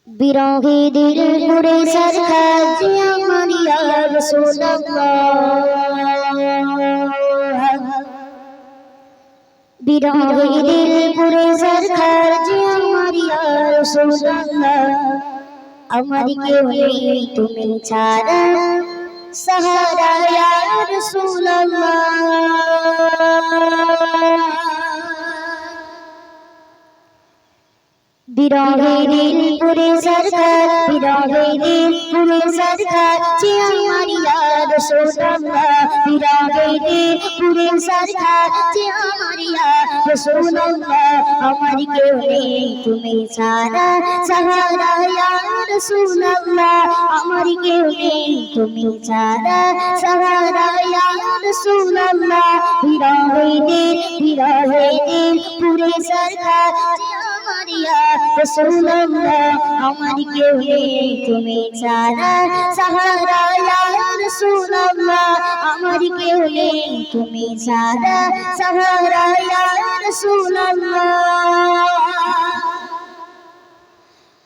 বিরহে দিল পুরে সরকার জি আমার ইয়া রাসূলুল্লাহ। বিরহে দিল পুরে সরকার জি আমার ইয়া রাসূলুল্লাহ। আমার কেউ নেই তুমি ছাড়া সাহারা ইয়া রাসূলুল্লাহ। বিরহে দিল পুরে সরকার বিরহে দিল পুরে সরকার জি আমার ইয়া রাসূলুল্লাহ। বিরহে দিল পুরে সরকার জি আমার ইয়া রাসূলুল্লাহ। আমার কেউ নেই তুমি ছাড়া সাহারা ইয়া রাসূলুল্লাহ। আমার কেউ নেই তুমি ছাড়া সাহারা ইয়া রাসূলুল্লাহ। বিরহে দিল পুরে সরকার জি আমার ইয়া রাসূলুল্লাহ। আমার কেউ নেই তুমি ছাড়া সাহারা ইয়া রাসূলুল্লাহ। আমার কেউ নেই তুমি ছাড়া সাহারা ইয়া রাসূলুল্লাহ।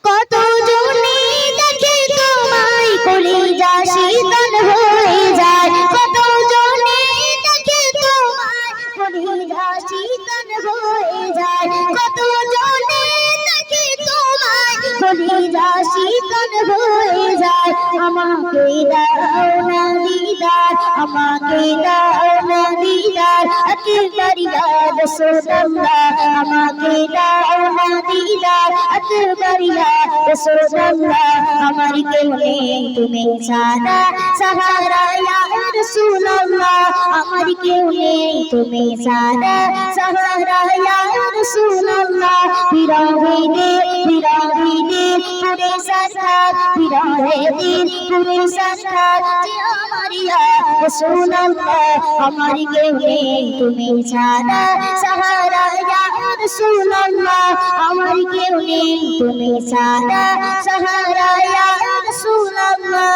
কত জনে দেখে তোমায় কলিজা শীতল হয়ে যায়। কত জনে দেখে তোমায় কলিজা শীতল হয়ে যায়। কত জনে দেখে তোমায় কলিজা শীতল হয়ে যায়। আমাকে দাও না দিদার, আমাকে দাও না দিদার আকবার ইয়া রাসূলুল্লাহ। আমাকে দাও না দিদার আকবার ইয়া রাসূলুল্লাহ। আমার কেউ নেই তুমি ছাড়া সাহারা ইয়া রাসূলুল্লাহ। আমার কেউ নেই তুমি ছাড়া সাহারা ইয়া রাসূলুল্লাহ। বিরহে দিল পুরে সরকার বিরহে দিল পুরে সরকার জি আমার ইয়া রাসূলুল্লাহ। আমার কেউ নেই তুমি ছাড়া সাহারা ইয়া রাসূলুল্লাহ। আমার কেউ নেই তুমি ছাড়া সাহারা ইয়া রাসূলুল্লাহ।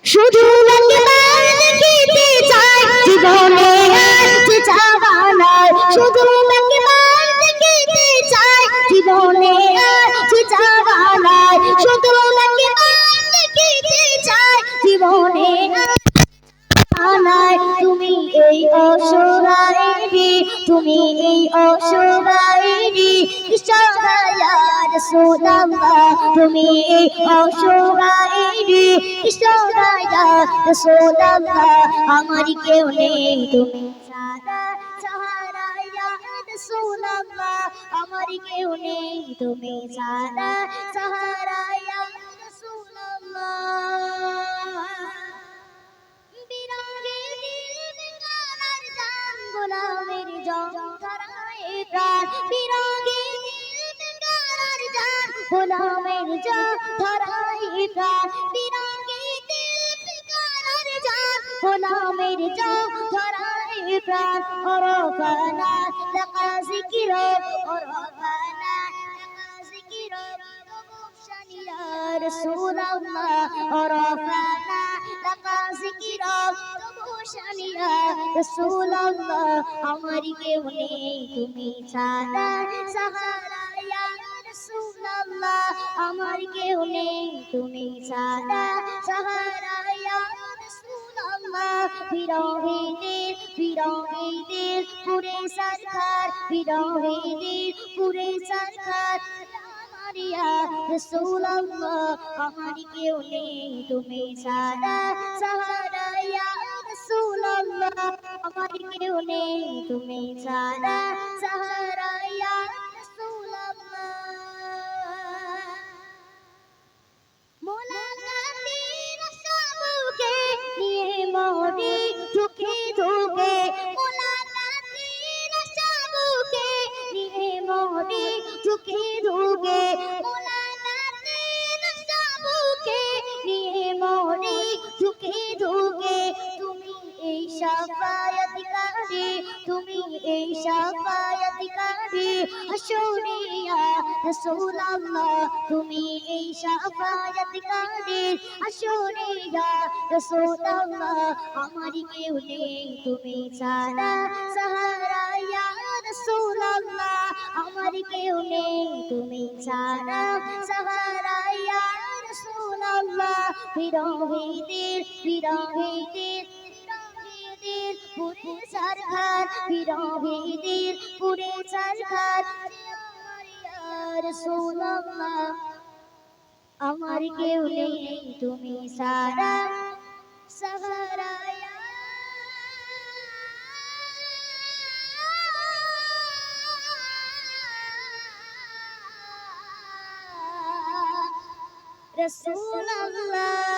শুধু একবার দেখিতে চাই জীবনে আর যে চাওয়া নাই। শুধু একবার দেখিতে চাই জীবনে আর যে চাওয়া নাই। শুধু একবার দেখিতে চাই জীবনে আর নাই। তুমি এই অসহায়ী, তুমি এই অসহায়ী ইশারা ইয়া রাসূলুল্লাহ। তুমি এই অসহায়ী ইশারা ইয়া রাসূলুল্লাহ। আমার কেউ নেই তুমি ছাড়া সাহারা ইয়া রাসূলুল্লাহ। আমার কেউ নেই তুমি ছাড়া সাহারা ইয়া রাসূলুল্লাহ। গোলামের জং ধরায় প্রাণ, বিরহে দিল বেকারার জান গোলামের জং ধরায় প্রাণ। বিরহে দিল বেকারার জান গোলামের জং ধরায় প্রাণ। ওরফানা লাকা যিকিরক, ওরফানা লাকা যিকিরক তবুশানিয়া রাসূলুল্লাহ। ওরফানা লাকা যিকিরক তবুশানিয়া রাসূলুল্লাহ। আমার কেউ নেই তুমি ছাড়া সাহারা ইয়া রাসূলুল্লাহ। আমার কেউ নেই তুমি ছাড়া সাহারা ইয়া রাসূলুল্লাহ। বিরহে দিল পুরে সরকার বিরহে দিল পুরে সরকার আমার ইয়া রাসূলুল্লাহ। আমার কেউ নেই তুমি ছাড়া সাহারা ইয়া রাসূলুল্লাহ। আমার কেউ নেই তুমি ছাড়া সাহারা ইয়া রাসূলুল্লাহ। মোলাকাতের আশাবুকে নিয়ে মরি ধুকে ধুকে। মোলাকাতের আশাবুকে নিয়ে মরি ধুকে ধুকে। মোলাকাতের আশাবুকে নিয়ে মরি ধুকে ধুকে। তুমি এই শাফায়াতকারী, তুমি এই শাফায়াতকারী হাসরে ইয়া রাসূলুল্লাহ। তুমি এই শাফায়াতকারী হাসরে ইয়া রাসূলুল্লাহ। আমার কেউ নেই তুমি ছাড়া সাহারা ইয়া রাসূলুল্লাহ। আমার কেউ নেই তুমি ছাড়া সাহারা ইয়া রাসূলুল্লাহ বিরহিদের বিরহিদের বিরহিদের পুরে সরকার বিরহিদের পুরে সরকার ইয়া রাসূলুল্লাহ আমার কেউ নেই তুমি ছাড়া সাহারা ইয়া রাসূলুল্লাহ